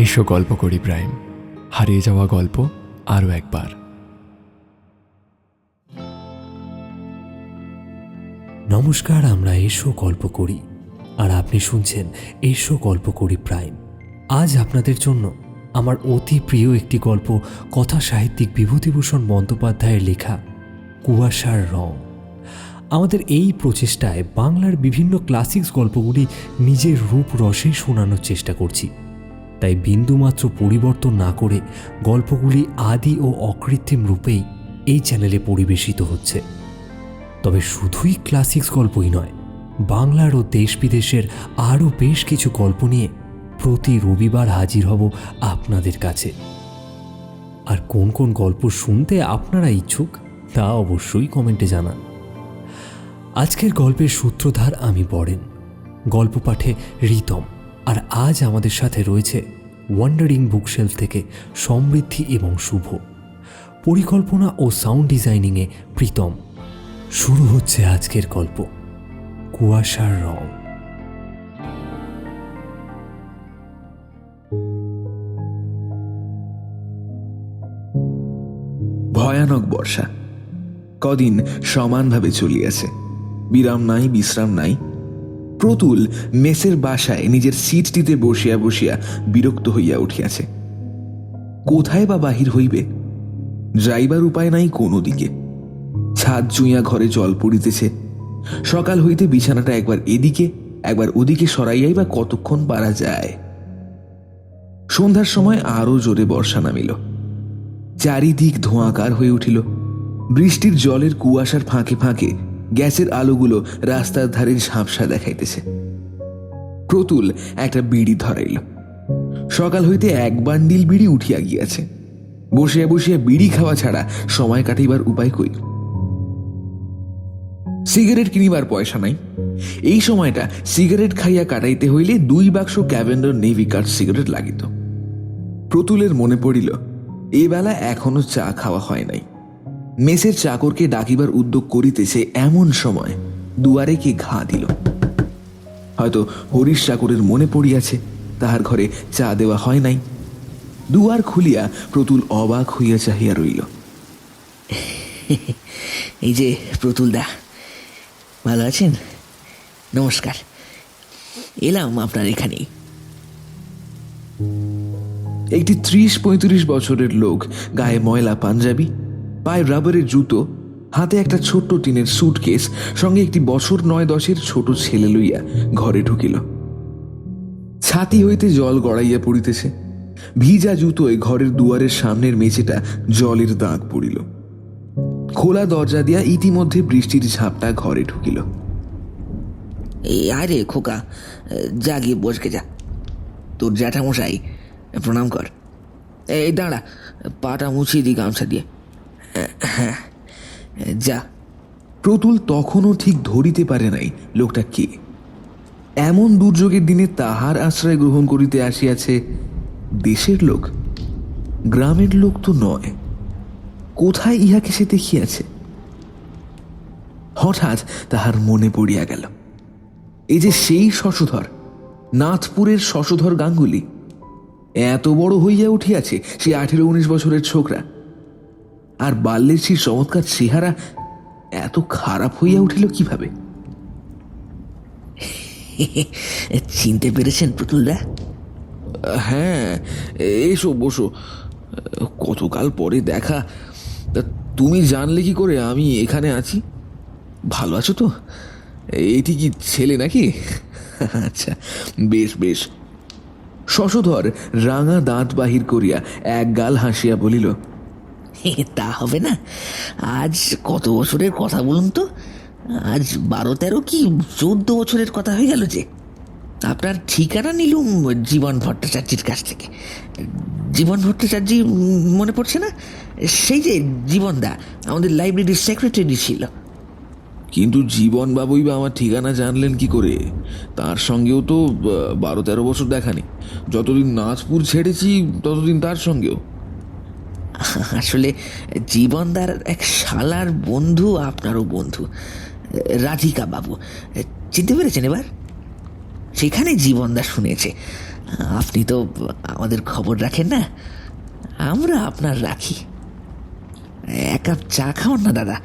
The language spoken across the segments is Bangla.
এসো গল্প করি প্রাইম, হারিয়ে যাওয়া গল্প আরও একবার। নমস্কার, আমরা এসো গল্প করি আর আপনি শুনছেন এসো গল্প করি প্রাইম। আজ আপনাদের জন্য আমার অতি প্রিয় একটি গল্প, কথা সাহিত্যিক বিভূতিভূষণ বন্দ্যোপাধ্যায়ের লেখা কুয়াশার রং। আমাদের এই প্রচেষ্টায় বাংলার বিভিন্ন ক্লাসিক্স গল্পগুলি নিজের রূপ রসে শোনানোর চেষ্টা করছি। তাই বিন্দুমাত্র পরিবর্তন না করে গল্পগুলি আদি ও অকৃত্রিম রূপেই এই চ্যানেলে পরিবেশিত হচ্ছে। তবে শুধুই ক্লাসিক্স গল্পই নয়, বাংলার ও দেশ বিদেশের আরও বেশ কিছু গল্প নিয়ে প্রতি রবিবার হাজির হব আপনাদের কাছে। আর কোন কোন গল্প শুনতে আপনারা ইচ্ছুক তা অবশ্যই কমেন্টে জানান। আজকের গল্পের সূত্রধার আমি বরেন, গল্প পাঠে রিতম, আর আজ আমাদের সাথে রয়েছে ওয়ান্ডারিং বুকশেলফ থেকে সমৃদ্ধি এবং শুভ, পরিকল্পনা ও সাউন্ড ডিজাইনিংয়ে প্রীতম। শুরু হচ্ছে আজকের গল্প কুয়াশার রং। ভয়ানক বর্ষা কদিন সমানভাবে চলিয়াছে, বিরাম নাই, বিশ্রাম নাই। প্রতুল মেসের বাসায় নিজের সিটটিতে বসিয়া বসিয়া বিরক্ত হইয়া উঠিয়াছে। কোথায় বা বাহির হইবে? যাইবার উপায় নাই কোনো দিকে। ছাদ চুইয়া ঘরে জল পড়িতেছে। সকাল হইতে বিছানাটা একবার এদিকে একবার ওদিকে সরাইয়াই বা কতক্ষণ পারা যায়। সন্ধ্যার সময় আরো জোরে বর্ষা নামিল। চারিদিক ধোঁয়াকার হয়ে উঠিল। বৃষ্টির জলের কুয়াশার ফাঁকে ফাঁকে গ্যাসের আলোগুলো রাস্তার ধারে ঝাপসা দেখাইতেছে। প্রতুল একটা বিড়ি ধরাইল। সকাল হইতে এক বান্ডিল বিড়ি উঠিয়া গিয়াছে। বসিয়া বসিয়া বিড়ি খাওয়া ছাড়া সময় কাটাইবার উপায় কই? সিগারেট কিনিবার পয়সা নাই। এই সময়টা সিগারেট খাইয়া কাটাইতে হইলে 2 বাক্স ক্যাভেন্ডার নেভি কার্ড সিগারেট লাগিত। প্রতুলের মনে পড়িল এ বেলা এখনো চা খাওয়া হয় নাই। মেসের চাকরকে ডাকিবার উদ্যোগ করিতেছে এমন সময় দুয়ারে কে ঘা দিল। হয়তো হরিশ চাকরের মনে পড়িয়াছে তাহার ঘরে চা দেওয়া হয় নাই। দুয়ার খুলিয়া প্রতুল অবাক হইয়া চাহিয়া রইল। এই যে প্রতুল দা, ভালো আছেন? নমস্কার, এলাম আপনার এখানেই। একটি 30-35 বছরের লোক, গায়ে ময়লা পাঞ্জাবি, পায়ে রাবারের জুতো, হাতে একটা ছোট্ট টিনের সুটকেস, সঙ্গে একটি বছর 9-10-এর ছোট ছেলে লইয়া ঘরে ঢুকিল। ছাতি হইতে জল গড়াইয়া পড়িতেছে। ভিজা জুতোয় ঘরের দুয়ারের সামনের মেঝেটা জলের দাগ পড়িল। খোলা দরজা দিয়া ইতিমধ্যে বৃষ্টির ঝাপটা ঘরে ঢুকিল। এই আরে খোকা, যা গিয়ে বসকে যা। তোর জ্যাঠামশাই প্রণাম কর। এই দাঁড়া, পাটা মুছিয়ে দি গামছা দিয়ে। হ্যাঁ, যা। প্রতুল তখনও ঠিক ধরিতে পারে নাই লোকটা কে। এমন দুর্যোগের দিনে তাহার আশ্রয় গ্রহণ করিতে আসিয়াছে দেশের লোক, গ্রামের লোক তো নয়। কোথায় ইহাকে সে দেখিয়াছে? হঠাৎ তাহার মনে পড়িয়া গেল, এই যে সেই শশধর, নাথপুরের শশধর গাঙ্গুলি, এত বড় হইয়া উঠিয়াছে সে 18-19 বছরের ছোকরা। আর বাল্যের সেই চমৎকার চেহারা এত খারাপ হইয়া উঠিল কিভাবে? চিনতে পেরেছেন প্রতুলদা? হ্যাঁ, এসো বসো। কতকাল পরে দেখা। তুমি জানলে কি করে আমি এখানে আছি? ভালো আছো তো? এটি কি ছেলে নাকি? আচ্ছা, বেশ বেশ। শশধর রাঙা দাঁত বাহির করিয়া এক গাল হাসিয়া বলিল, তা হবে না। আজ কত বছরের কথা বলুন তো? আজ 12-13 কি 14 বছরের কথা হয়ে গেল যে। আপনার ঠিকানা নিলুম জীবন ভট্টাচার্যের কাছ থেকে। জীবন ভট্টাচার্য মনে পড়ছে না? সেই যে জীবনদা আমাদের লাইব্রেরির সেক্রেটারি ছিল। কিন্তু জীবন বাবুই বা আমার ঠিকানা জানলেন কি করে? তার সঙ্গেও তো 12-13 বছর দেখানি। যতদিন নাচপুর ছেড়েছি ততদিন তার সঙ্গেও। আসলে জীবনদার এক শালার বন্ধু আপনারও বন্ধু, রাধিকা বাবু। চিনতে পেরেছেন এবার? সেখানে জীবনদা শুনেছে আপনি তো আমাদের খবর রাখেন না, আমরা আপনার রাখি। এক কাপ চা খাওয়ান না দাদা,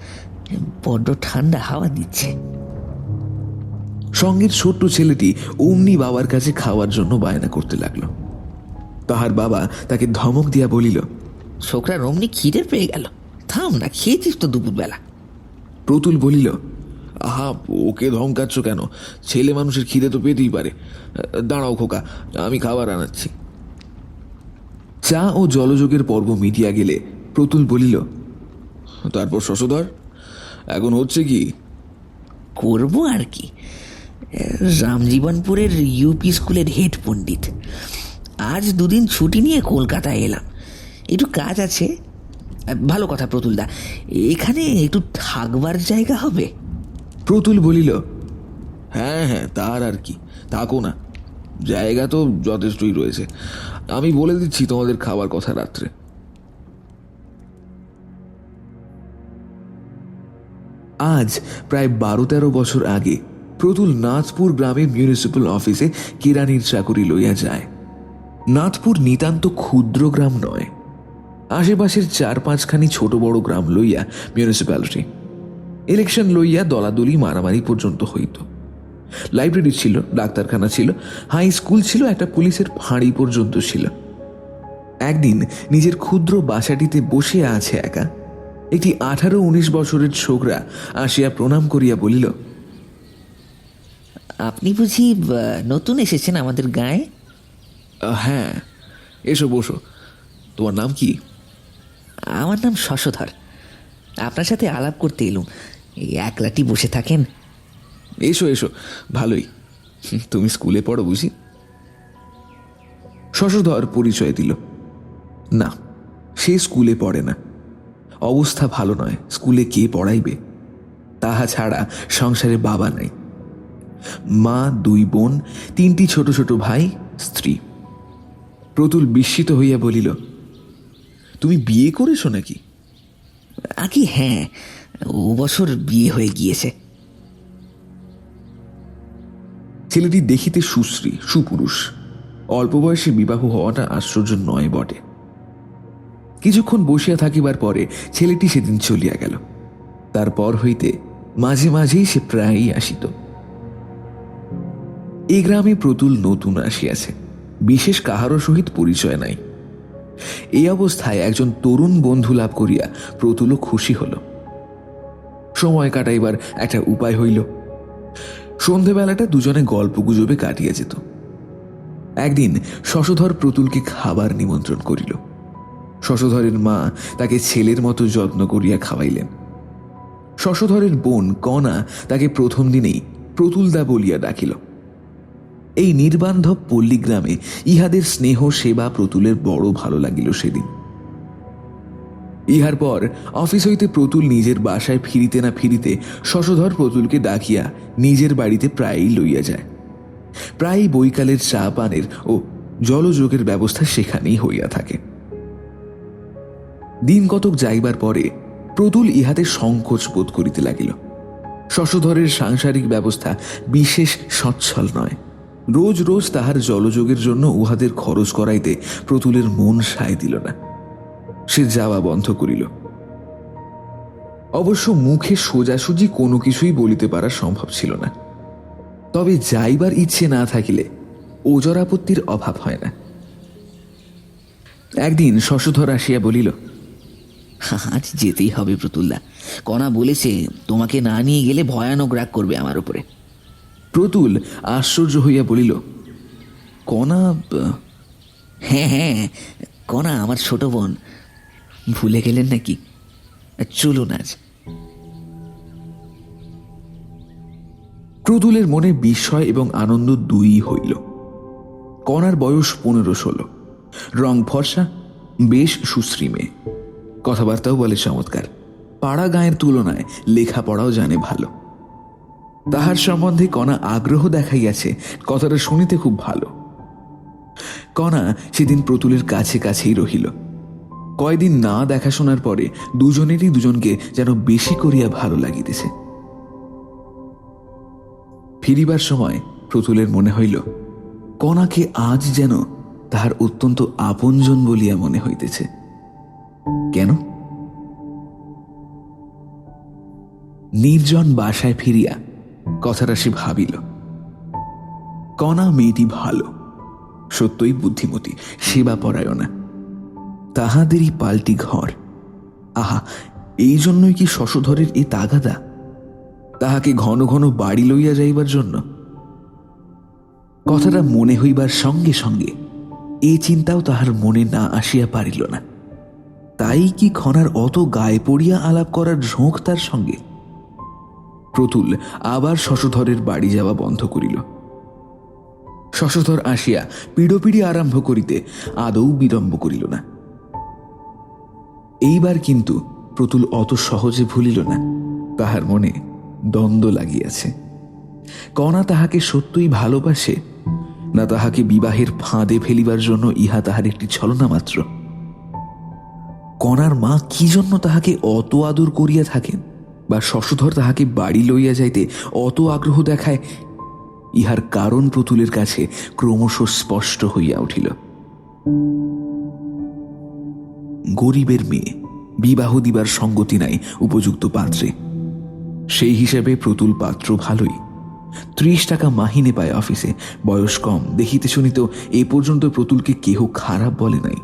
বড্ড ঠান্ডা হাওয়া দিচ্ছে। সঙ্গের ছোট্ট ছেলেটি অমনি বাবার কাছে খাওয়ার জন্য বায়না করতে লাগলো। তাহার বাবা তাকে ধমক দিয়া বলিল, ছোকরার অমনি খিদে পেয়ে গেল, থাম না, খেয়েছিস তো দুপুরবেলা। প্রতুল বলিল, আহা, ওকে ধমকাচ্ছ কেন? ছেলে মানুষের খিদে তো পেতেই পারে। দাঁড়াও খোকা, আমি খাবার আনাচ্ছি। চা ও জলযোগের পর্ব মিটিয়া গেলে প্রতুল বলিল, তারপর শশধর, এখন হচ্ছে কি? করবো আর কি, রামজীবনপুরের ইউপি স্কুলের হেড পণ্ডিত। আজ দুদিন ছুটি নিয়ে কলকাতায় এলাম, একটু কাজ আছে। ভালো কথা প্রতুলদা, এখানে একটু থাকবার জায়গা হবে? প্রতুল বলিল, হ্যাঁ হ্যাঁ, তার আর কি, থাকো না, জায়গা তো যথেষ্টই রয়েছে। আমি বলে দিচ্ছি তোমাদের খাবার কথা রাত্রে। আজ প্রায় 12-13 বছর আগে প্রতুল নাথপুর গ্রামের মিউনিসিপ্যাল অফিসে কেরানির চাকরি লইয়া যায়। নাথপুর নিতান্ত ক্ষুদ্র গ্রাম নয়, আশেপাশের 4-5খানি ছোট বড় গ্রাম লইয়া মিউনিসিপ্যালিটি। ইলেকশন লইয়া দলাদলি মারামারি পর্যন্ত হইত। লাইব্রেরি ছিল, ডাক্তারখানা ছিল, হাই স্কুল ছিল, একটা পুলিশের ফাঁড়ি পর্যন্ত ছিল। একদিন নিজের ক্ষুদ্র বাসাটিতে বসিয়া আছে একা, একটি 18-19 বছরের ছোকরা আসিয়া প্রণাম করিয়া বলিল, আপনি বুঝি নতুন এসেছেন আমাদের গায়ে? হ্যাঁ, এসো বসো। তোমার নাম কি? আমার নাম শশধর। আপনার সাথে আলাপ করতে এলুম, এই একলাটি বসে থাকেন। এসো এসো, ভালোই। তুমি স্কুলে পড়ো বুঝি? শশধর পরিচয় দিল। না, সে স্কুলে পড়ে না, অবস্থা ভালো নয়, স্কুলে কে পড়াইবে? তাহা ছাড়া সংসারে বাবা নাই, মা, 2 বোন, 3টি ছোট ছোট ভাই, স্ত্রী। প্রতুল বিস্মিত হইয়া বলিল, তুমি বিয়ে করেছো নাকি? আগে হ্যাঁ, ও বছর বিয়ে হয়ে গিয়েছে। ছেলেটি দেখিতে সুশ্রী, সুপুরুষ। অল্প বয়সে বিবাহ হওয়াটা আশ্চর্য নয় বটে। কিছুক্ষণ বসিয়া থাকিবার পরে ছেলেটি সেদিন চলিয়া গেল। তারপর হইতে মাঝে মাঝেই সে প্রায়ই আসিত। এই গ্রামে প্রতুল নতুন আসিয়াছে, বিশেষ কাহারও সহিত পরিচয় নাই। এই অবস্থায় একজন তরুণ বন্ধু লাভ করিয়া প্রতুলও খুশি হল। সময় কাটাইবার একটা উপায় হইল। সন্ধেবেলাটা দুজনে গল্প গুজবে কাটিয়া যেত। একদিন শশধর প্রতুলকে খাবার নিমন্ত্রণ করিল। শশধরের মা তাকে ছেলের মতো যত্ন করিয়া খাওয়াইলেন। শশধরের বোন কণা তাকে প্রথম দিনেই প্রতুলদা বলিয়া ডাকিল। এই নির্বান্ধব পল্লীগ্রামে ইহাদের স্নেহ সেবা প্রতুলের বড় ভালো লাগিল সেদিন। ইহার পর অফিস হইতে প্রতুল নিজের বাসায় ফিরিতে না ফিরিতে শশধর প্রতুলকে ডাকিয়া নিজের বাড়িতে প্রায়ই লইয়া যায়। প্রায়ই বৈকালের চা পানের ও জলযোগের ব্যবস্থা সেখানেই হইয়া থাকে। দিন কতক যাইবার পরে প্রতুল ইহাতে সংকোচ বোধ করিতে লাগিল। শশধরের সাংসারিক ব্যবস্থা বিশেষ সচ্ছল নয়। রোজ রোজ তাহার জলযোগের জন্য উহাদের খরচ করাইতে প্রতুলের মন সায় দিল না। সে যাওয়া বন্ধ করিল। অবশ্য মুখে সোজাসুজি কোনো কিছুই বলিতে পারা সম্ভব ছিল না। তবে যাইবার ইচ্ছে না থাকিলে ওজর আপত্তির অভাব হয় না। একদিন শশধর আসিয়া বলিল, আজ যেতেই হবে প্রতুলদা, কণা বলেছে তোমাকে না নিয়ে গেলে ভয়ানক রাগ করবে আমার উপরে। প্রতুল আশ্চর্য হইয়া বলিল, কণা? হ্যাঁ হ্যাঁ, কণা আমার ছোট বোন, ভুলে গেলেন নাকি? চলুন আজ। প্রতুলের মনে বিস্ময় এবং আনন্দ দুই হইল। কণার বয়স 15-16, রং ফর্সা, বেশ সুশ্রী মেয়ে, কথাবার্তাও বলে চমৎকার, পাড়া গাঁয়ের তুলনায় লেখাপড়াও জানে ভালো। তাহার সম্বন্ধে কণা আগ্রহ দেখাইয়াছে, কথাটা শুনিতে খুব ভালো। কণা সেদিন প্রতুলের কাছে কাছেই রহিল। কয়দিন না দেখাশোনার পরে দুজনেরই দুজনকে যেন বেশি করিয়া ভালো লাগিতেছে। ফিরিবার সময় প্রতুলের মনে হইল কণাকে আজ যেন তাহার অত্যন্ত আপনজন বলিয়া মনে হইতেছে। কেন? নির্জন বাসায় ফিরিয়া কথাটা সে ভাবিল। কণা মেয়েটি ভালো, সত্যই বুদ্ধিমতী, সেবা পরায়ণা। তাহাদেরই পাল্টি ঘর। আহা, এই জন্যই কি শশধরের এ তাগাদা, তাহাকে ঘন ঘন বাড়ি লইয়া যাইবার জন্য? কথাটা মনে হইবার সঙ্গে সঙ্গে এ চিন্তাও তাহার মনে না আসিয়া পারিল না। তাই কি খনার অত গায়ে পড়িয়া আলাপ করার ঝোঁক তার সঙ্গে? প্রতুল আবার শশধরের বাড়ি যাওয়া বন্ধ করিল। শশধর আসিয়া পিড়োপিড়ি আরম্ভ করিতে আদৌ বিলম্ব করিল না। এইবার কিন্তু প্রতুল অত সহজে ভুলিল না। তাহার মনে দ্বন্দ্ব লাগিয়াছে। কণা তাহাকে সত্যই ভালোবাসে, না তাহাকে বিবাহের ফাঁদে ফেলিবার জন্য ইহা তাহার একটি ছলনা মাত্র? কণার মা কি জন্য তাহাকে অত আদর করিয়া থাকেন, বা শশধর তাহাকে বাড়ি লইয়া যাইতে অত আগ্রহ দেখায়, ইহার কারণ প্রতুলের কাছে ক্রমশ স্পষ্ট হইয়া উঠিল। গরিবের মেয়ে, বিবাহ দিবার সঙ্গতি নাই উপযুক্ত পাত্রে। সেই হিসেবে প্রতুল পাত্র ভালোই। 30 টাকা মাহিনে পায় অফিসে, বয়স কম, দেখিতে শুনিতে এ পর্যন্ত প্রতুলকে কেহ খারাপ বলে নাই।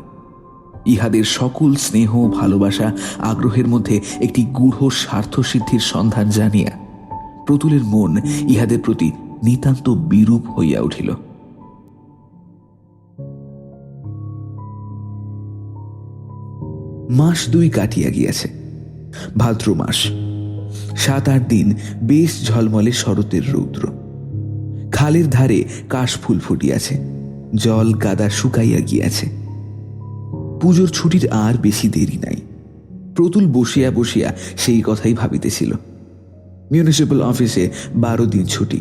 ইহাদের সকল স্নেহ, ভালোবাসা, আগ্রহের মধ্যে একটি গূঢ় স্বার্থসিদ্ধির সন্ধান জানিয়া প্রতুলের মন ইহাদের প্রতি নিতান্ত বিরূপ হইয়া উঠিল। মাস 2 কাটিয়া গিয়াছে। ভাদ্র মাস। 7-8 দিন বেশ ঝলমলে শরতের রৌদ্র। খালের ধারে কাশফুল ফুটিয়াছে, জল কাদা শুকাইয়া গিয়াছে। পুজোর ছুটির আর বেশি দেরি নাই। প্রতুল বসিয়া বসিয়া সেই কথাই ভাবিতেছিল। মিউনিসিপ্যাল অফিসে 12 দিন ছুটি।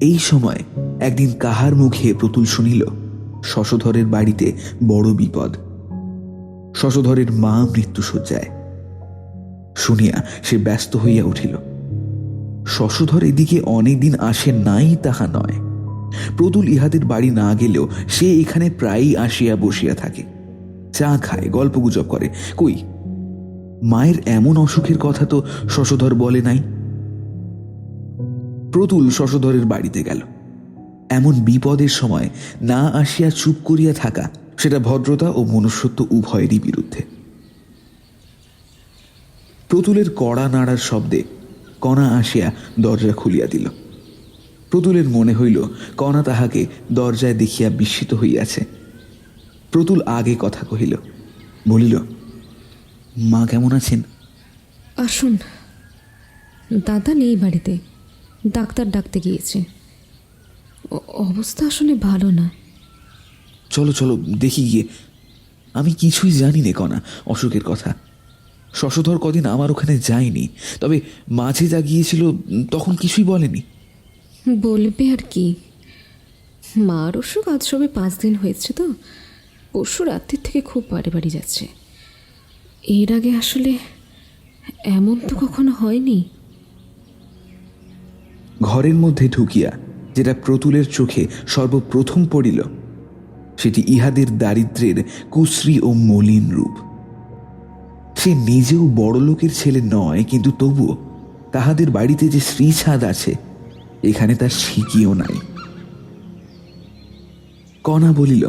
এই সময় একদিন কাহার মুখে প্রতুল শুনিল শশধরের বাড়িতে বড় বিপদ। শশধরের মা মৃত্যুশয্যায়। শুনিয়া সে ব্যস্ত হইয়া উঠিল। শশধর এদিকে অনেকদিন আসে নাই তাহা নয়। প্রতুল ইহাদের বাড়ি না গেলেও সে এখানে প্রায়ই আসিয়া বসিয়া থাকে, চা খায়, গল্পগুজব করে। কই, মায়ের এমন অসুখের কথা তো শশধর বলে নাই। প্রতুল শশধরের বাড়িতে গেল। এমন বিপদের সময় না আসিয়া চুপ করিয়া থাকা, সেটা ভদ্রতা ও মনুষ্যত্ব উভয়েরই বিরুদ্ধে। প্রতুলের কড়া নাড়ার শব্দে কণা আসিয়া দরজা খুলিয়া দিল। প্রতুলের মনে হইল কণা তাহাকে দরজায় দেখিয়া বিস্মিত হইয়াছে। প্রতুল আগে কথা কহিল, বলিল, মা কেমন আছেন? আসুন। দাদা নেই বাড়িতে, ডাক্তার ডাকতে গিয়েছে। অবস্থা আসলে ভালো না। চলো চলো দেখি গিয়ে। আমি কিছুই জানি নে কণা অসুখের কথা। শশধর কদিন আমার ওখানে যায়নি, তবে মাঝে যা গিয়েছিল তখন কিছুই বলেনি। বলবে আর কি, মার অসুখ আজ সবে 5 দিন হয়েছে তো। পরশু রাত্রির থেকে খুব বাড়ি বাড়ি যাচ্ছে। এর আগে আসলে এমন তো কখনো হয়নি। ঘরের মধ্যে ঢুকিয়া যেটা প্রতুলের চোখে সর্বপ্রথম পড়িল, সেটি ইহাদের দারিদ্র্যের কুশ্রী ও মলিন রূপ। সে নিজেও বড় লোকের ছেলে নয়, কিন্তু তবুও তাহাদের বাড়িতে যে শ্রীছাদ আছে, এখানে তার শিকিও নাই। কণা বলিল,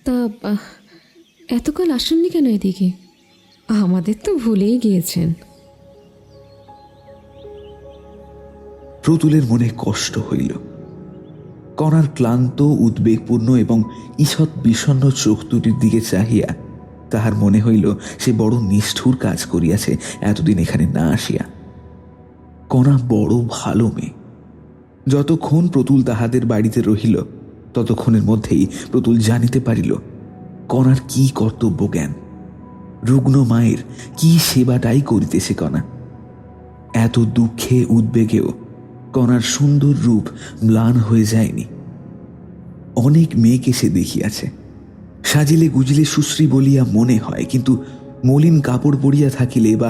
তা এতকাল আসেননি কেন এদিকে? আমাদের তো ভুলেই গিয়েছেন। প্রতুলের মনে কষ্ট হইল। কণার ক্লান্ত, উদ্বেগপূর্ণ এবং ঈষৎ বিষণ্ণ চোখ দুটির দিকে চাহিয়া তাহার মনে হইল সে বড় নিষ্ঠুর কাজ করিয়াছে এতদিন এখানে না আসিয়া। কণা বড় ভালো মেয়ে। যতক্ষণ প্রতুল তাহাদের বাড়িতে রহিল, ততক্ষণের মধ্যেই প্রতুল জানিতে পারিল কণার কি কর্তব্য জ্ঞান, রুগ্ন মায়ের কি সেবাটাই করিতেছে কণা। এত দুঃখে উদ্বেগেও কণার সুন্দর রূপ ম্লান হয়ে যায়নি। অনেক মেয়েকে সে দেখিয়াছে, সাজিলে গুজিলে সুশ্রী বলিয়া মনে হয়, কিন্তু মলিন কাপড় পরিয়া থাকিলে বা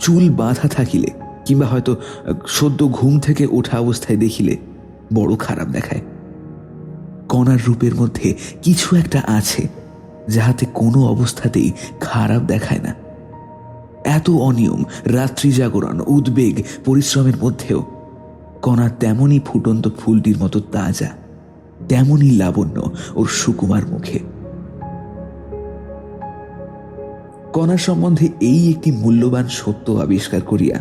চুল বাঁধা থাকিলে, কিংবা হয়তো সদ্য ঘুম থেকে ওঠা অবস্থায় দেখিলে বড় খারাপ দেখায়। কণার রূপের মধ্যে কিছু একটা আছে যাহাতে কোনো অবস্থাতেই খারাপ দেখায় না। এত অনিয়ম, রাত্রি জাগরণ, উদ্বেগ, পরিশ্রমের মধ্যেও কণা তেমনই ফুটন্ত ফুলটির মতো তাজা, তেমনই লাবণ্য ওর সুকুমার মুখে। কণার সম্বন্ধে এই একটি মূল্যবান সত্য আবিষ্কার করিয়া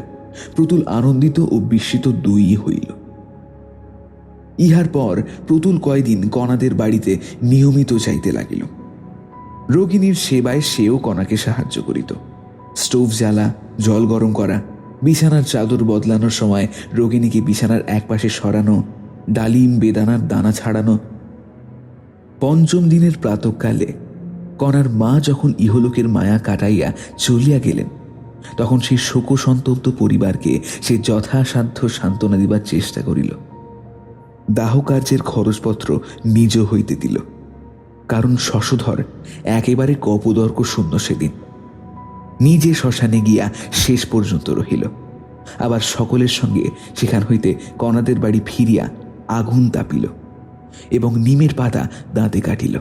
প্রতুল আনন্দিত ও বিস্মিত দুই হইল। ইহার পর প্রতুল কয়দিন কণাদের বাড়িতে নিয়মিত যাইতে লাগিল। রোগিণীর সেবায় সেও কণাকে সাহায্য করিত। স্টোভ জ্বালা, জল গরম করা, বিছানার চাদর বদলানোর সময় রোগিণীকে বিছানার একপাশে সরানো, ডালিম বেদানার দানা ছাড়ানো। পঞ্চম দিনের প্রাতঃকালে কণার মা যখন ইহলোকের মায়া কাটাইয়া চলিয়া গেলেন, তখন সেই শোকসন্তপ্ত পরিবারকে সে যথাসাধ্য সান্ত্বনা দিবার চেষ্টা করিল। দাহকার্যের খরচপত্র নিজ হইতে দিল, কারণ শশধর একেবারে কপদর্ক শূন্য সেদিন। নিজে শ্মশানে গিয়া শেষ পর্যন্ত রহিল, আবার সকলের সঙ্গে সেখান হইতে কণাদের বাড়ি ফিরিয়া আগুন তাপিল এবং নিমের পাতা দাঁতে কাটিল।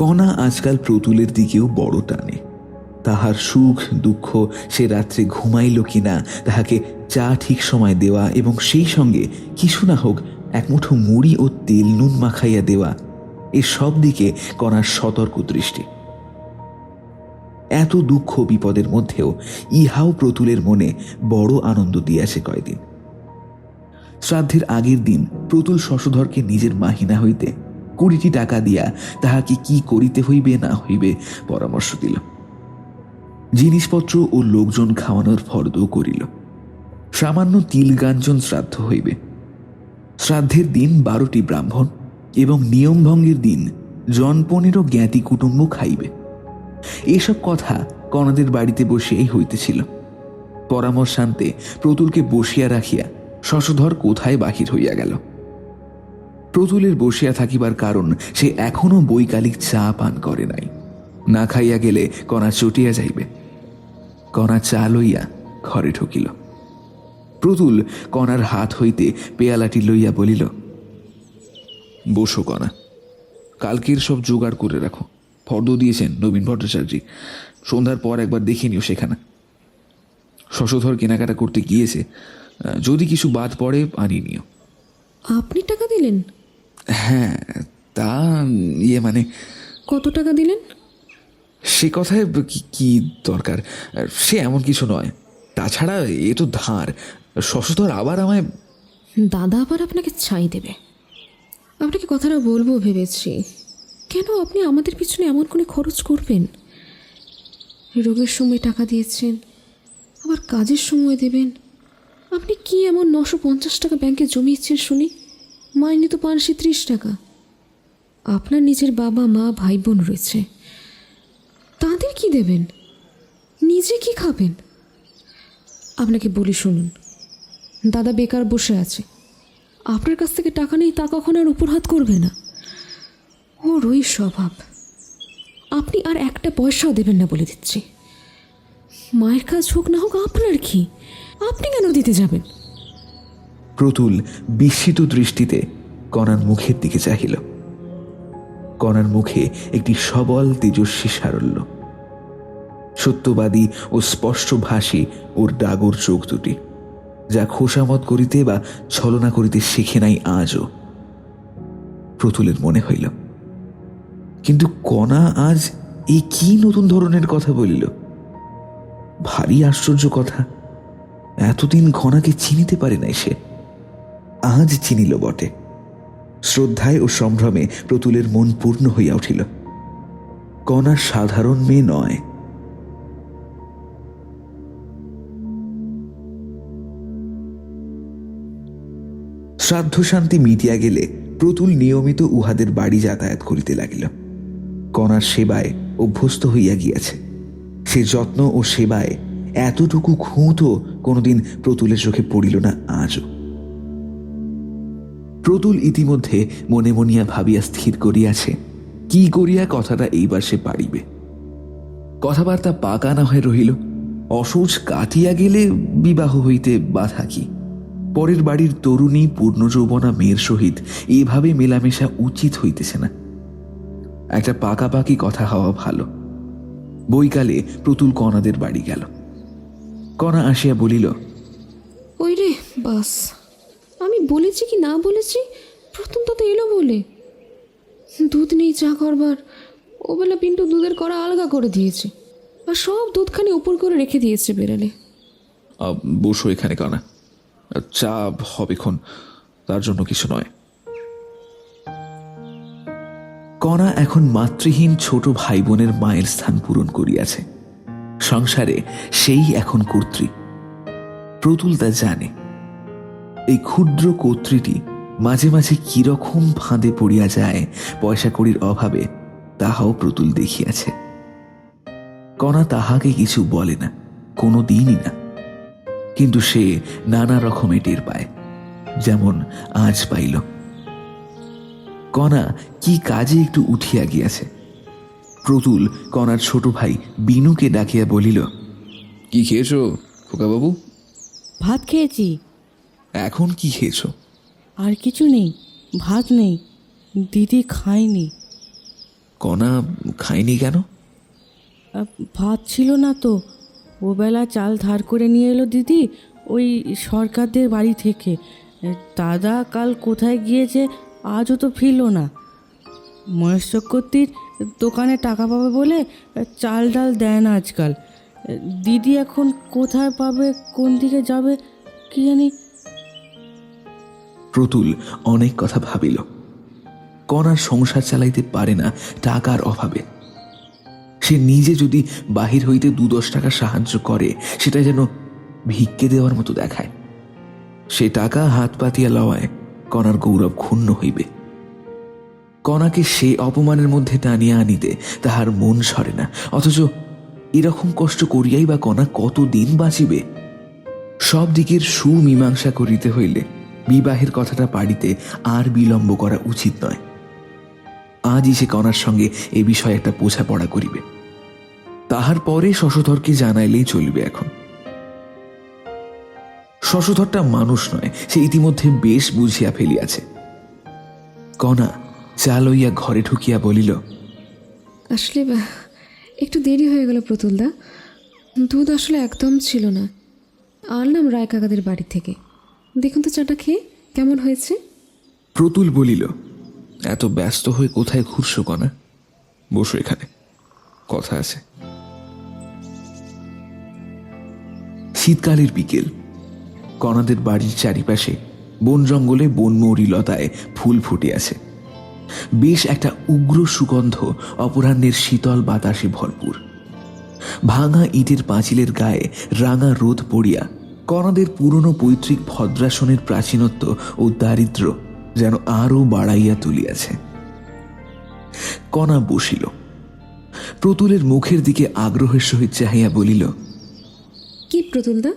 কণা আজকাল প্রতুলের দিকেও বড় টানে। তাহার সুখ দুঃখ, সে রাত্রে ঘুমাইল কিনা, তাহাকে চা ঠিক সময় দেওয়া এবং সেই সঙ্গে কিছু না হোক এক মুঠো মুড়ি ও তেল নুন মাখাইয়া দেওয়া, এসব দিকে কণার সতর্ক দৃষ্টি। এত দুঃখ বিপদের মধ্যেও ইহাও প্রতুলের মনে বড় আনন্দ দিয়াছে কয়দিন। শ্রাদ্ধের আগের দিন প্রতুল শশধরকে নিজের মাহিনা হইতে 20টি টাকা দিয়া তাহাকে কি করিতে হইবে না হইবে পরামর্শ দিল। জিনিসপত্র ও লোকজন খাওয়ানোর ফর্দ করিল। সামান্য তিলগাঞ্জন শ্রাদ্ধ হইবে। শ্রাদ্ধের দিন 12টি ব্রাহ্মণ এবং নিয়মভঙ্গের দিন জন 15 জ্ঞাতি কুটুম্ব খাইবে। এসব কথা কণাদের বাড়িতে বসিয়াই হইতেছিল। পরামর্শান্তে প্রতুলকে বসিয়া রাখিয়া শশধর কোথায় বাহির হইয়া গেল। প্রতুলের বসিয়া থাকিবার কারণ, সে এখনো বৈকালিক চা পান করে নাই। না খাইয়া গেলে কণা চটিয়া যাইবে। কণা চা লইয়া ঘরে ঢুকিল। প্রতুল কণার হাত হইতে পেয়ালাটি লইয়া বলিল, বসো কণা, কালকের সব জোগাড় করে রাখো। ফর্দ দিয়েছেন নবীন ভট্টাচার্য, সন্ধ্যার পর একবার দেখে নিও সেখানে। শশধর কেনাকাটা করতে গিয়েছে, যদি কিছু বাদ পড়ে আনিয়ে নিও। আপনি টাকা দিলেন? হ্যাঁ, তা মানে কত টাকা দিলেন? সে কথায় কি দরকার, সে এমন কিছু নয়। তাছাড়া এ তো ধার। শশধর আবার আমায়। দাদা আবার আপনাকে ছাই দেবে। আপনাকে কথাটা বলবো ভেবেছি, কেন আপনি আমাদের পিছনে এমন করে খরচ করবেন? রোগের সময় টাকা দিয়েছেন, আবার কাজের সময় দেবেন। আপনি কি এমন 950 টাকা ব্যাংকে জমিয়েছেন শুনি? মাইনে তো 530 টাকা। আপনার নিজের বাবা মা ভাই বোন রয়েছে, তাদের কি দেবেন? নিজে কি খাবেন? আপনাকে বলি শুনুন, দাদা বেকার বসে আছে, আপনার কাছ থেকে টাকা নেই তা কখন আর উপর হাত করবে না। ওর ওই স্বভাব। আপনি আর একটা পয়সাও দেবেন না বলে দিচ্ছি। মায়ের কাজ হোক না হোক আপনার কি, আপনি কেন দিতে যাবেন? প্রতুল বিস্মিত দৃষ্টিতে কণার মুখের দিকে চাহিল। কণার মুখে একটি সবল তেজস্বী সারল্য। সত্যবাদী ও স্পষ্টভাষী ওর ডাগর চোখ দুটি, যা খোসামত করিতে বা ছলনা করিতে শেখে নাই আজও। প্রতুলের মনে হইল, কিন্তু কণা আজ এই কি নতুন ধরনের কথা বলিল? ভারী আশ্চর্য কথা। এতদিন কণাকে চিনিতে পারে নাই সে, আজ চিনিল বটে। শ্রদ্ধায় ও সম্ভ্রমে প্রতুলের মন পূর্ণ হইয়া উঠিল। কণা সাধারণ মেয়ে নয়। শ্রাদ্ধ শান্তি মিটিয়া গেলে প্রতুল নিয়মিত উহাদের বাড়ি যাতায়াত করিতে লাগিল। কণার সেবায় অভ্যস্ত হইয়া গিয়াছে। সে যত্ন ও সেবায় এতটুকু খুঁতো কোনোদিন প্রতুলের চোখে পড়িল না আজও। প্রতুল ইতিমধ্যে মনে মনিয়া ভাবিয়া স্থির করিয়াছে কি করিয়া কথাটা এইবার সে পারিবে। কথাবার্তা পাকা না হয়ে রহিল। অসৌচ কাটিয়া গেলে বিবাহ হইতে বাধা কি? পরের বাড়ির তরুণী পূর্ণযৌবনা মেয়ের সহিত এভাবে মেলামেশা উচিত হইতেছে না। একটা পাকাপাকি কথা হওয়া ভালো। বৈকালে প্রতুল কণাদের বাড়ি গেল। কণা আসিয়া বলিল, ওই রে বাস, আমি বলেছি কি না বলেছি, প্রথম তো এলো বলে। দুধ নেই চা করবার, ওবেলা পিন্টু দুধের কড়া আলগা করে দিয়েছে, আর সব দুধখানি উপর করে রেখে দিয়েছে বেড়ালে। বসো এখানে কণা, চা হবেক্ষণ, তার জন্য কিছু নয়। কণা এখন মাতৃহীন ছোট ভাই বোনের মায়ের স্থান পূরণ করিয়াছে। সংসারে সেই এখন কর্ত্রী। প্রতুল তা জানে। এই ক্ষুদ্র কর্ত্রীটি মাঝে মাঝে কিরকম ফাঁদে পড়িয়া যায় পয়সা কড়ির অভাবে, তাহাও প্রতুল দেখিয়াছে। কণা তাহাকে কিছু বলে না, কোনো দিনই না, কিন্তু সে নানা রকমে টের পায়, যেমন আজ পাইল। কণা কি কাজে একটু উঠিয়া গিয়াছে। প্রতুল কণার ছোট ভাই বিনুকে ডাকিয়া বলিল, কি খেয়েছো খোকাবাবু? ভাত খেয়েছি। এখন কি খেয়েছো? আর কিছু নেই, ভাত নেই, দিদি খায়নি। কণা খায়নি কেন? ভাত ছিল না তো, ওবেলা চাল ধার করে নিয়ে এলো দিদি ওই সরকারদের বাড়ি থেকে। দাদা কাল কোথায় গিয়েছে আজও তো ফিরল না। মহেশ চক্রবর্তীর দোকানে টাকা পাবে বলে চাল ডাল দেয় না আজকাল। দিদি এখন কোথায় পাবে, কোন দিকে যাবে কি জানি। প্রতুল অনেক কথা ভাবিল। কণার সংসার চালাইতে পারে না টাকার অভাবে। সে নিজে যদি বাহির হইতে 2-10 টাকা সাহায্য করে, সেটা যেন ভিক্ষে দেওয়ার মতো দেখায়। সে টাকা হাত পাতিয়া লওয়ায় কণার গৌরব ক্ষুণ্ণ হইবে। কণাকে সে অপমানের মধ্যে টানিয়া আনিতে তাহার মন সরে না, অথচ এরকম কষ্ট করিয়াই বা কণা কতদিন বাঁচিবে? সব দিকের সুমীমাংসা করিতে হইলে বিবাহের কথাটা পাড়িতে আর বিলম্ব করা উচিত নয়। আজই সে কণার সঙ্গে এ বিষয়ে একটা বোঝাপড়া করিবে, তাহার পরে শশধরকে জানাইলেই চলিবে। এখন শশধরটা মানুষ নয়, সে ইতিমধ্যে বেশ বুঝিয়া ফেলিয়াছে। কণা চা লইয়া ঘরে ঢুকিয়া বলিল, আসলে একটু দেরি হয়ে গেল প্রতুলদা, দুধ আসলে একদম ছিল না, আনলাম রায় কাকাদের বাড়ি থেকে। দেখুন তো চাটা খেয়ে কেমন হয়েছে। প্রতুল বলিল, এত ব্যস্ত হয়ে কোথায় ঘুরছো কণা? বসো এখানে, কথা আছে। শীতকালের বিকেল। কণাদের বাড়ির চারিপাশে বন জঙ্গলে বনমৌরি লতায় ফুল ফুটিয়াছে। বেশ একটা উগ্র সুগন্ধ অপরাহ্নের শীতল বাতাসে ভরপুর। ভাঙা ইটের পাঁচিলের গায়ে রাঙা রোদ পড়িয়া কণাদের পুরনো পৈতৃক ভদ্রাসনের প্রাচীনত্ব ও দারিদ্র্য যেন আরো বাড়াইয়া তুলিয়াছে। কণা বসিল। প্রতুলের মুখের দিকে আগ্রহের সহিত চাহিয়া বলিল, কি প্রতুলদা?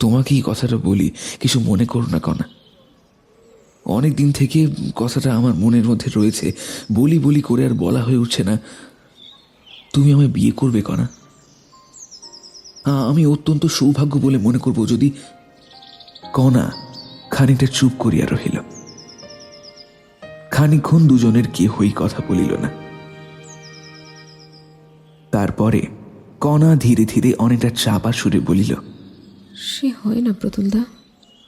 তোমাকে এই কথাটা বলি, কিছু মনে করো না কণা। অনেক দিন থেকে কথাটা আমার মনের মধ্যে রয়েছে, বলি বলি করে আর বলা হয়ে উঠছে না। তুমি আমায় বিয়ে করবে কণা? আমি অত্যন্ত সৌভাগ্য বলে মনে করব যদি। কণা খানিকটা চুপ করিয়া রহিল। খানিকক্ষণ দুজনের কেহই কথা বলিল না। তারপরে কণা ধীরে ধীরে অনেকটা চাপা সুরে বলিল, সে হয় না প্রতুলদা,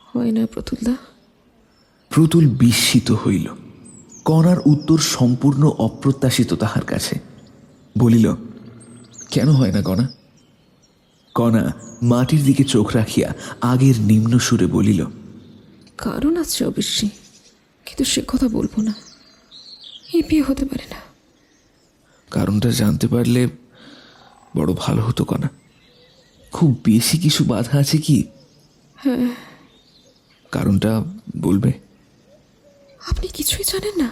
হয় না প্রতুলদা। প্রতুল বিস্মিত হইল। কণার উত্তর সম্পূর্ণ অপ্রত্যাশিত তাহার কাছে। বলিল, কেন হয় না কণা? কণা মাটির দিকে চোখ রাখিয়া আগের নিম্ন সুরে বলিল, কারণ আছে অবশ্যই, কিন্তু সে কথা বলবো না। এই বিয়ে হতে পারে না। কারণটা জানতে পারলে বড় ভালো হতো কণা। খুব বেশি কিছু বাধা আছে কি? হ্যাঁ। কারণটা বলবে? আপনি কিছুই জানেন না?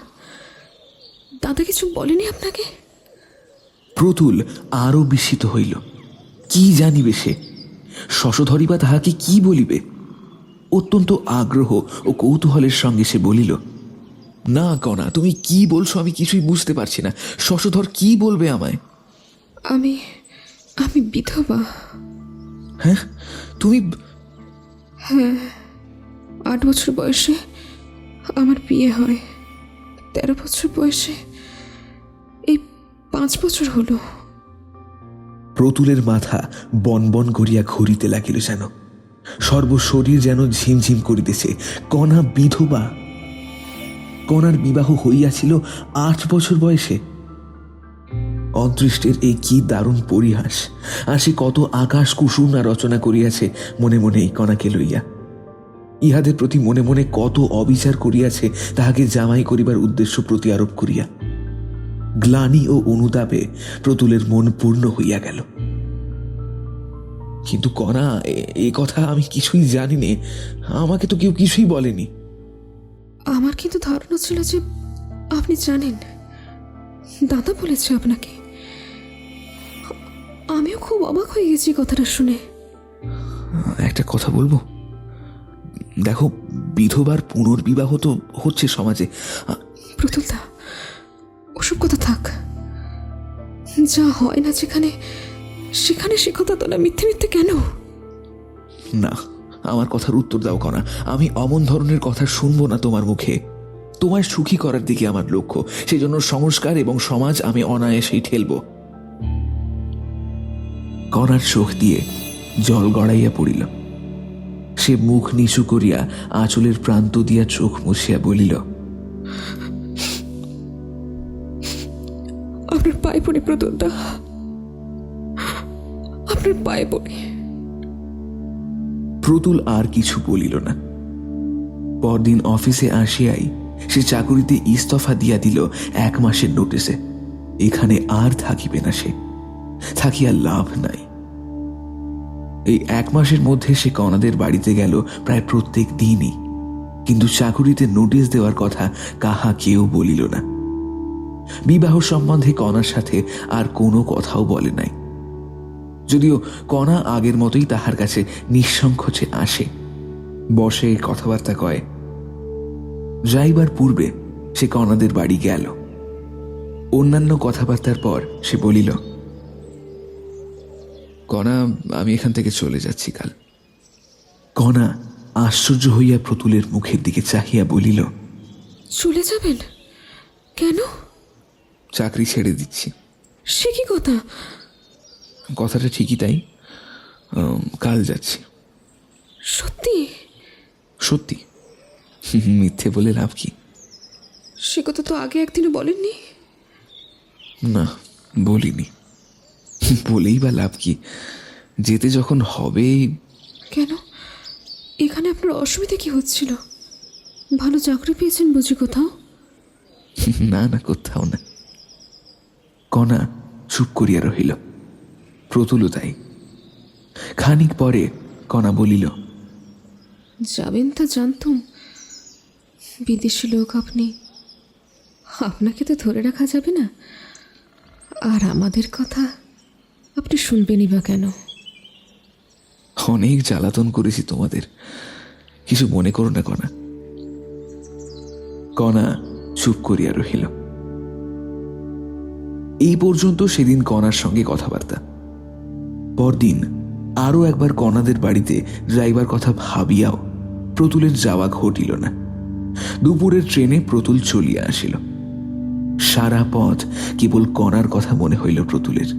দাদা কিছু বলেনি আপনাকে? প্রতুল আরো বিস্মিত হইল। কি জানিবে সে? শশধরই বা তাহাকে কি বলিবে? অত্যন্ত আগ্রহ ও কৌতূহলের সঙ্গে সে বলিল, না কণা, তুমি কি বলছো আমি কিছুই বুঝতে পারছি না। শশধর কি বলবে আমায়? আমি আমি বিধবা। হ্যাঁ, তুমি? হ্যাঁ, 8 বছর বয়সে আমার বিয়ে হয়। 13 বছর বয়সে এই 5 বছর হলো। প্রতুলের মাথা বনবন করিয়া ঘুরিতে লাগিল, যেন সর্বশরীর যেন ঝিমঝিম করিতেছে। কণা বিধবা, কণার বিবাহ হইয়াছিল 8 বছর বয়সে। অদৃষ্টের এই কি দারুণ পরিহাস! আর সে কত আকাশ কুসুম না রচনা করিয়াছে মনে মনে এই কণাকে লইয়া। ইহাদের প্রতি মনে মনে কত অবিচার করিয়াছে তাহাকে জামাই করিবার উদ্দেশ্য প্রতি আরোপ করিয়া। গ্লানি ও অনুতাপে প্রতুলের মন পূর্ণ হইয়া গেল। কিন্তু কণা, এ কথা আমি কিছুই জানি নে, আমাকে তো কেউ কিছুই বলেনি। আমার কিন্তু ধারণা ছিল যে আপনি জানেন, দাদা বলেছে আপনাকে। আমিও খুব অবাক হয়ে গেছি কথাটা শুনে। একটা কথা বলবো? দেখো, বিধবার পুনর্বিবাহ তো হচ্ছে সমাজে। প্রতুলদা, ওসব কথা থাক। যা হয় না যেখানে, সেখানে সে কথা তো না। মিথ্যে মিথ্যে কেন? না, আমার কথার উত্তর দাও কণা। আমি অমন ধরনের কথা শুনবো না তোমার মুখে। তোমায় সুখী করার দিকে আমার লক্ষ্য, সেই জন্য সংস্কার এবং সমাজ আমি অনায়াসেই ঠেলব। কণার চোখ দিয়ে জল গড়াইয়া পড়িল। সে মুখ নিচু করিয়া আঁচলের প্রান্ত দিয়া চোখ মুছিয়া বলিল, আপনার পায়ে পড়ে প্রতুলদা, আপনার পায়ে পড়ে। প্রতুল আর কিছু বলিল না। পরদিন অফিসে আসিয়াই সে চাকুরিতে ইস্তফা দিয়া দিল 1 মাসের নোটিসে। এখানে আর থাকিবে না সে, থাকিয়া লাভ নাই। এই 1 মাসের মধ্যে সে কণাদের বাড়িতে গেল প্রায় প্রত্যেক দিনই, কিন্তু চাকুরিতে নোটিশ দেওয়ার কথা কাহা কেউ বলিল না। বিবাহ সম্বন্ধে কণার সাথে আর কোনো কথাও বলে নাই, যদিও কণা আগের মতোই তাহার কাছে নিঃসংকোচে আসে, বসে কথাবার্তা কয়। যাইবার পূর্বে সে কণাদের বাড়ি গেল। অন্যান্য কথাবার্তার পর সে বলিল, কণা, আমি এখান থেকে চলে যাচ্ছি কাল। কণা আশ্চর্য হইয়া প্রতুলের মুখের দিকে চাহিয়া বলিল, চলে যাবেন কেন? চাকরি ছেড়ে দিচ্ছি। সে কি কথা? কথাটা ঠিকই তাই, কাল যাচ্ছি। সত্যি? সত্যি, মিথ্যে বলে লাভ কি? সে কথা তো আগে একদিনও বলেননি। না, বলিনি। বলেই বা লাভ কি? যেতে যখন হবে। কেন? এখানে আপনার অসুবিধা কি হচ্ছিল? ভালো চাকরি পেয়েছেন বুঝি কোথাও? না না, কোথাও না। কণা চুপ করিয়া রহিল, প্রতুলও তাই। খানিক পরে কণা বলিল, যাবেন তা জানতুম। বিদেশি লোক আপনি, আপনাকে তো ধরে রাখা যাবে না। আর আমাদের কথা আপনি শুনবেনই বা কেন? অনেক জ্বালাতন করেছি তোমাদের, কিছু মনে করো না কণা। কণা চুপ করিয়া রহিল। এই পর্যন্ত সেদিন কণার সঙ্গে কথাবার্তা। পরদিন আরো একবার কণাদের বাড়িতে যাইবার কথা ভাবিয়াও প্রতুলের যাওয়া ঘটিল না। দুপুরের ট্রেনে প্রতুল চলিয়া আসিল। সারা পথ কেবল কণার কথা মনে হইল প্রতুলের।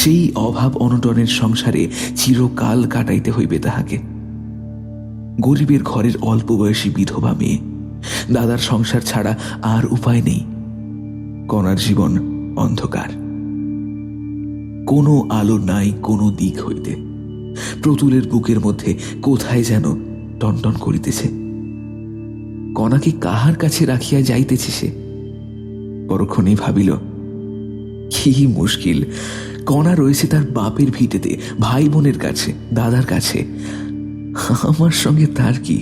সেই অভাব অনটনের সংসারে চিরকাল কাটাইতে হইবে তাহাকে। গরিবের ঘরের অল্প বয়সী বিধবা মেয়ে, দাদার সংসার ছাড়া আর উপায় নেই। কণার জীবন অন্ধকার, কোনো আলো নাই কোনো দিক হইতে। প্রতুলের বুকের মধ্যে কোথায় যেন টনটন করিতেছে। কণাকে কাহার কাছে রাখিয়া যাইতেছে সে? পরক্ষণেই ভাবিল, কি মুশকিল! কণা রয়েছে তার বাপের ভিটেতে, ভাই বোনের কাছে, দাদার কাছে। আমার সঙ্গে তার কি?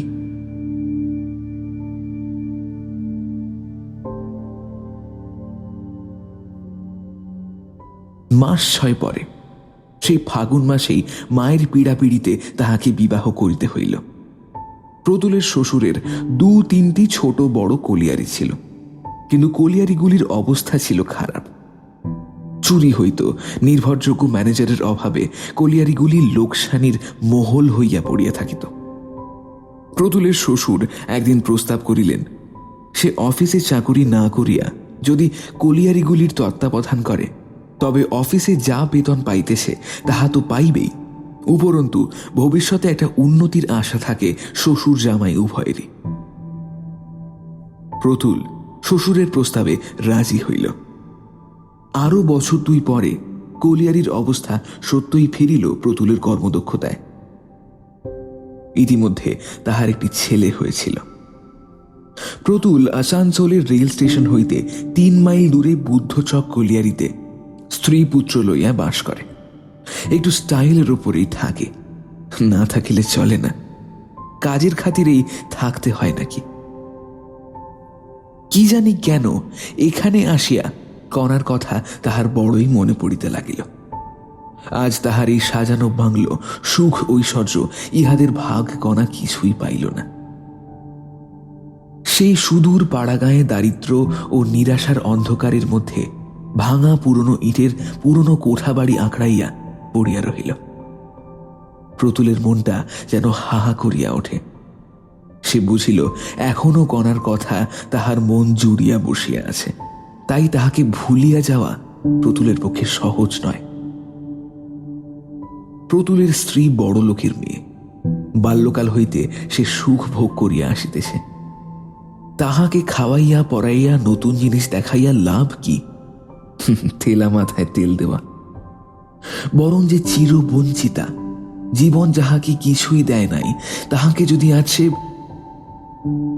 মাস 6 পরে, সেই ফাগুন মাসেই মায়ের পীড়াপিড়িতে তাহাকে বিবাহ করিতে হইল। প্রতুলের শ্বশুরের 2-3টি ছোট বড় কলিয়ারি ছিল, কিন্তু কলিয়ারিগুলির অবস্থা ছিল খারাপ। চুরি হইত, নির্ভরযোগ্য ম্যানেজারের অভাবে কলিয়ারিগুলি লোকসানির মহল হইয়া পড়িয়া থাকিত। প্রতুলের শ্বশুর একদিন প্রস্তাব করিলেন, সে অফিসে চাকুরি না করিয়া যদি কলিয়ারিগুলির তত্ত্বাবধান করে তবে অফিসে যা বেতন পাইতেছে তাহা তো পাইবেই, উপরন্তু ভবিষ্যতে একটা উন্নতির আশা থাকে শ্বশুর জামাই উভয়েরই। প্রতুল শ্বশুরের প্রস্তাবে রাজি হইল। আরো বছর 2 পরে কলিয়ারির অবস্থা সত্যই ফিরিল প্রতুলের কর্মদক্ষতায়। ইতিমধ্যে তাহার একটি ছেলে হয়েছিল। প্রতুল আসানসোলের রেল স্টেশন হইতে 3 মাইল দূরে বুদ্ধচক কলিয়ারিতে স্ত্রী পুত্র লইয়া বাস করে। একটু স্টাইলের উপরেই থাকে, না থাকিলে চলে না, কাজের খাতিরেই থাকতে হয় নাকি। কি জানি কেন এখানে আসিয়া কণার কথা তাহার বড়ই মনে পড়িতে লাগিল। আজ তাহার এই সাজানো বাংলো, সুখ ঐশ্বর্য ইহাদের ভাগ কণা কিছুই পাইল না। সেই সুদূর পাড়াগাঁয়ে দারিদ্র ও নিরাশার অন্ধকারের মধ্যে ভাঙা পুরনো ইটের পুরনো কোঠাবাড়ি আঁকড়াইয়া পড়িয়া রহিল। প্রতুলের মনটা যেন হাহা করিয়া ওঠে। সে বুঝিল এখনো কণার কথা তাহার মন জুড়িয়া বসিয়া আছে, তাই তাহাকে ভুলিয়া যাওয়া প্রতুলের পক্ষে সহজ নয়। প্রতুলের স্ত্রী বড় লোকের মেয়ে, বাল্যকাল হইতে সে সুখ ভোগ করিয়া আসিতেছে। তাহাকে খাওয়াইয়া পরাইয়া নতুন জিনিস দেখাইয়া লাভ কি? তেলা মাথায় তেল দেওয়া। বরং যে চিরবঞ্চিতা, জীবন যাহাকে কিছুই দেয় নাই, তাহাকে যদি আজ সে,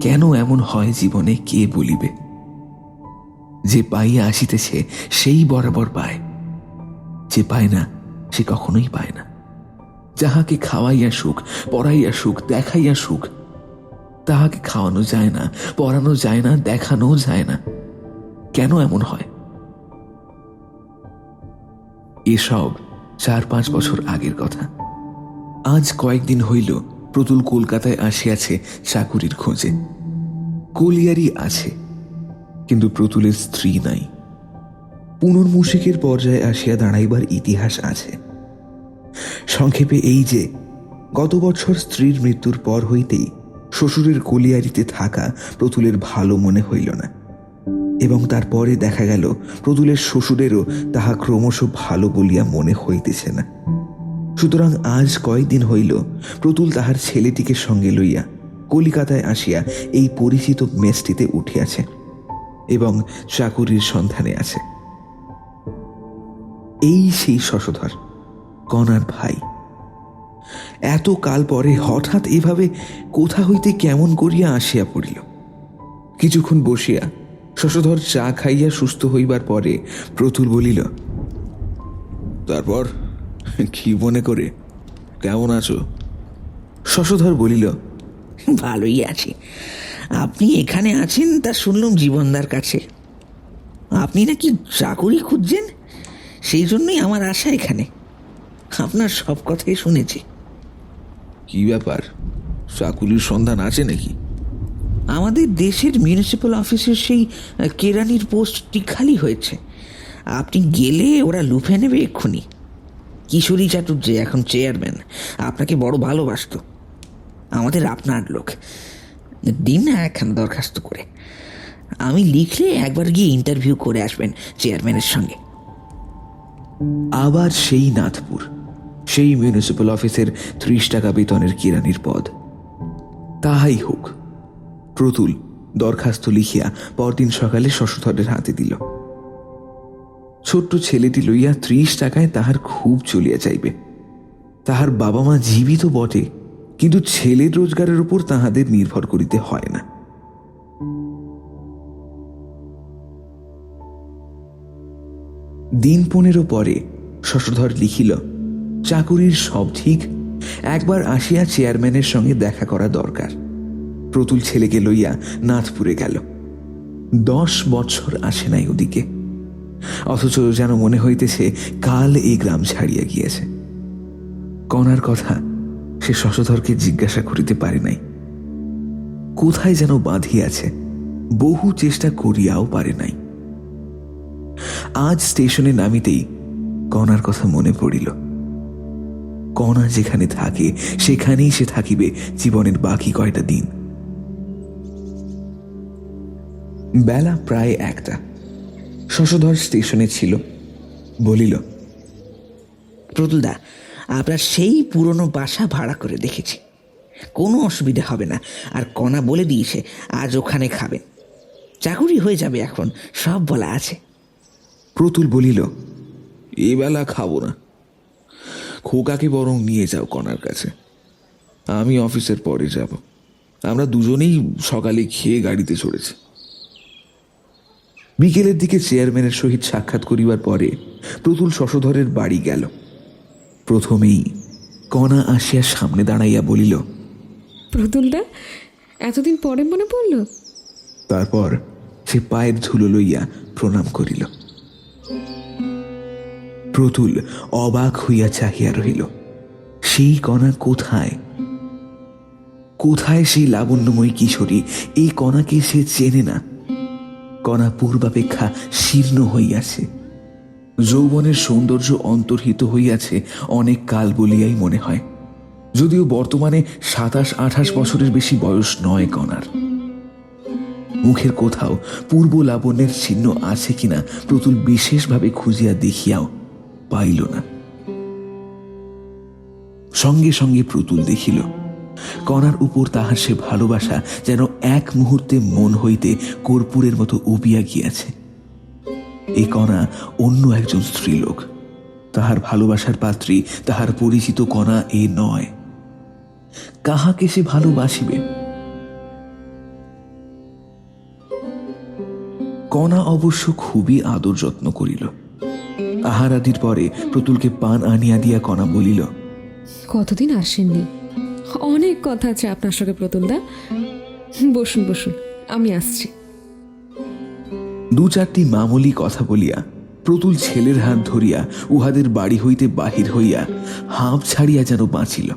কেন এমন হয় জীবনে কে বলিবে? যে পাইয়া আসিতেছে সেই বরাবর পায়, যে পায় না সে কখনোই পায় না। যাহাকে খাওয়াইয়া সুখ, পড়াইয়া সুখ, দেখাইয়া সুখ, তাহাকে খাওয়ানো যায় না, পড়ানো যায় না, দেখানো যায় না। কেন এমন হয়? এসব 4-5 বছর আগের কথা। আজ কয়েকদিন হইল প্রতুল কলকাতায় আসিয়াছে চাকুরির খোঁজে। কলিয়ারি আছে, কিন্তু প্রতুলের স্ত্রী নাই। পুনর্মূষিকের পর্যায়ে আসিয়া দাঁড়াইবার ইতিহাস আছে। সংক্ষেপে এই যে, গত বছর স্ত্রীর মৃত্যুর পর হইতেই শ্বশুরের কলিয়ারিতে থাকা প্রতুলের ভালো মনে হইল না, এবং তারপরে দেখা গেল প্রতুলের শ্বশুরেরও তাহা ক্রমশ ভালো বলিয়া মনে হইতেছে না। সুতরাং আজ কয়েকদিন হইল প্রতুল তাহার ছেলেটিকে সঙ্গে লইয়া কলিকাতায় আসিয়া এই পরিচিত মেসটিতে উঠিয়াছে এবং চাকুরির সন্ধানে আছে। এই সেই শশধর, কণার ভাই। এত কাল পরে হঠাৎ এভাবে কোথা হইতে কেমন করিয়া আসিয়া পড়িল। কিছুক্ষণ বসিয়া শশধর চা খাইয়া সুস্থ হইবার পরে প্রতুল বলিল, তারপর কি মনে করে, কেমন আছো? শশধর বলিল, ভালোই আছি। আপনি এখানে আছেন তা শুনলাম জীবনদার কাছে। আপনি নাকি চাকুরি খুঁজছেন, সেই জন্যই আমার আশা এখানে। আপনার সব কথাই শুনেছি। কি ব্যাপার, চাকুরির সন্ধান আছে নাকি? আমাদের দেশের মিউনিসিপ্যাল অফিসের সেই কেরানির পোস্টটি খালি হয়েছে। আপনি গেলে ওরা লুফে নেবে এক্ষুনি। কিশোরী চাটুর্য এখন চেয়ারম্যান, আপনাকে বড় ভালোবাসত। আমাদের আপনার লোক। দিন না একখানা দরখাস্ত করে। আমি লিখলে একবার গিয়ে ইন্টারভিউ করে আসবেন চেয়ারম্যানের সঙ্গে। আবার সেই নাথপুর, সেই মিউনিসিপ্যাল অফিসের 30 টাকা বেতনের কেরানির পদ। তাহাই হোক। প্রতুল দরখাস্ত লিখিয়া পরদিন সকালে শশধরের হাতে দিল। ছোট্ট ছেলেটি লইয়া 30 টাকায় তাহার খুব চলিয়া যাইবে। তাহার বাবা মা জীবিত বটে, কিন্তু ছেলের রোজগারের উপর তাহাদের নির্ভর করিতে হয় না। দিন 15 পরে শশধর লিখিল, চাকুরির সব ঠিক, একবার আসিয়া চেয়ারম্যানের সঙ্গে দেখা করা দরকার। প্রতুল ছেলেকে লইয়া নাথপুরে গেল। 10 বছর আসে নাই ওদিকে, অথচ যেন মনে হইতেছে কাল এই গ্রাম ছাড়িয়া গিয়েছে। কণার কথা সে শশধরকে জিজ্ঞাসা করিতে পারে নাই। কোথায় যেন বাঁধিয়াছে, বহু চেষ্টা করিয়াও পারে নাই। আজ স্টেশনে নামিতেই কণার কথা মনে পড়িল। কণা যেখানে থাকে সেখানেই সে থাকিবে জীবনের বাকি কয়টা দিন। বেলা প্রায় 1টা। শশধর স্টেশনে ছিল। বলিল, প্রতুলদা, আপনার সেই পুরনো বাসা ভাড়া করে দেখেছি, কোনো অসুবিধা হবে না। আর কণা বলে দিয়েছে আজ ওখানে খাবেন, চাকুরি হয়ে যাবে এখন, সব বলা আছে। প্রতুল বলিল, এবেলা খাবো না, খোকাকে বরং নিয়ে যাও কণার কাছে, আমি অফিসের পরে যাব। আমরা দুজনেই সকালে খেয়ে গাড়িতে চড়েছি। বিকেলের দিকে চেয়ারম্যানের সহিত সাক্ষাৎ করিবার পরে প্রতুল শশধরের বাড়ি গেল। প্রথমেই কণা আসিয়া সামনে দাঁড়াইয়া বলিল, প্রতুলদা, এতদিন পরে মনে পড়ল? তারপর সে পায়ের ধুলো লইয়া প্রণাম করিল। প্রতুল অবাক হইয়া চাহিয়া রহিল। সেই কণা কোথায়? কোথায় সেই লাবণ্যময়ী কিশোরী? এই কণাকে সে চেনে না। কণা পূর্বাপেক্ষা শীর্ণ হইয়াছে। যৌবনের সৌন্দর্য অন্তর্হিত হইয়াছে অনেক কাল বলিয়াই মনে হয়, যদিও বর্তমানে 27-28 বছরের বেশি বয়স নয় কণার। মুখের কোথাও পূর্ব লাবণ্যের চিহ্ন আছে কিনা প্রতুল বিশেষভাবে খুঁজিয়া দেখিয়াও পাইল না। সঙ্গে সঙ্গে প্রতুল দেখিল কণার উপর তাহার সে ভালোবাসা যেন এক মুহূর্তে মন হইতে কর্পূরের মতো উবিয়া গিয়াছে। এই কণা অন্য একজন স্ত্রীলোক, তাহার ভালোবাসার পাত্রী, তাহার পরিচিত কণা এ নয়। কাহাকে সে ভালোবাসিবে? কণা অবশ্য খুবই আদর যত্ন করিল। আহারাদির পরে প্রতুলকে পান আনিয়া দিয়া কণা বলিল, কতদিন আসেননি, অনেক কথা আছে আপনার সঙ্গে প্রতুলদা। বসুন বসুন, আমি আসছি। 2-4টি মামুলি কথা বলিয়া প্রতুল ছেলের হাত ধরিয়া উহাদের বাড়ি হইতে বাহির হইয়া হাঁপ ছাড়িয়া যেন বাঁচিল।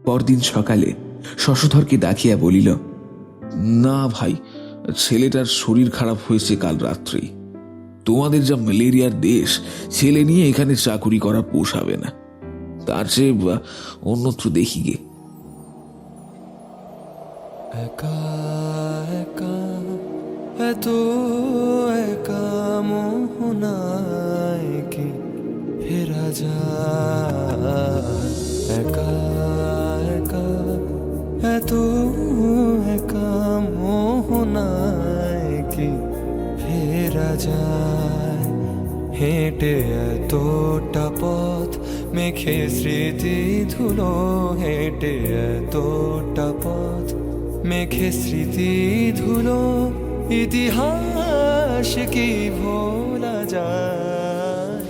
পরদিন সকালে শশধরকে ডাকিয়া বলিল, না ভাই, ছেলেটার শরীর খারাপ হয়েছে কাল রাত্রেই। তোমাদের যা ম্যালেরিয়ার দেশ, ছেলে নিয়ে এখানে চাকুরি করা পোষাবে না, তার চেয়ে অন্যত্র দেখি গে। একা একা এত একা মোহনায় কি ফেরা যায়, একা একা এত একা মোহনায় কি ফেরা যায়, হেঁটে এতটা পথ মেখে স্মৃতি ধুলো, হেঁটে এতটা পথ মেখে স্মৃতি ধুলো, ইতিহাস কি ভোলা যায়।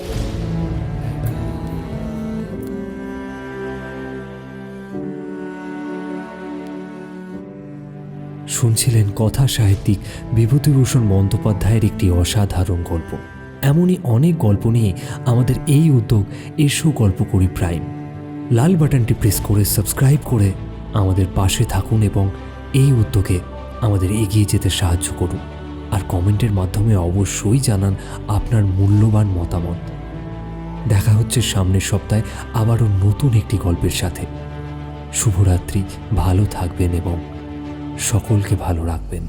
শুনছিলেন কথা সাহিত্যিক বিভূতিভূষণ বন্দ্যোপাধ্যায়ের একটি অসাধারণ গল্প। এমনই অনেক গল্প নিয়ে আমাদের এই উদ্যোগ এসো গল্প করি প্রাইম। লাল বাটনটি প্রেস করে সাবস্ক্রাইব করে আমাদের পাশে থাকুন এবং এই উদ্যোগে আমাদের এগিয়ে যেতে সাহায্য করুন। আর কমেন্টের মাধ্যমে অবশ্যই জানান আপনার মূল্যবান মতামত। দেখা হচ্ছে সামনের সপ্তাহে আবারও নতুন একটি গল্পের সাথে। শুভরাত্রি, ভালো থাকবেন এবং সকলকে ভালো রাখবেন।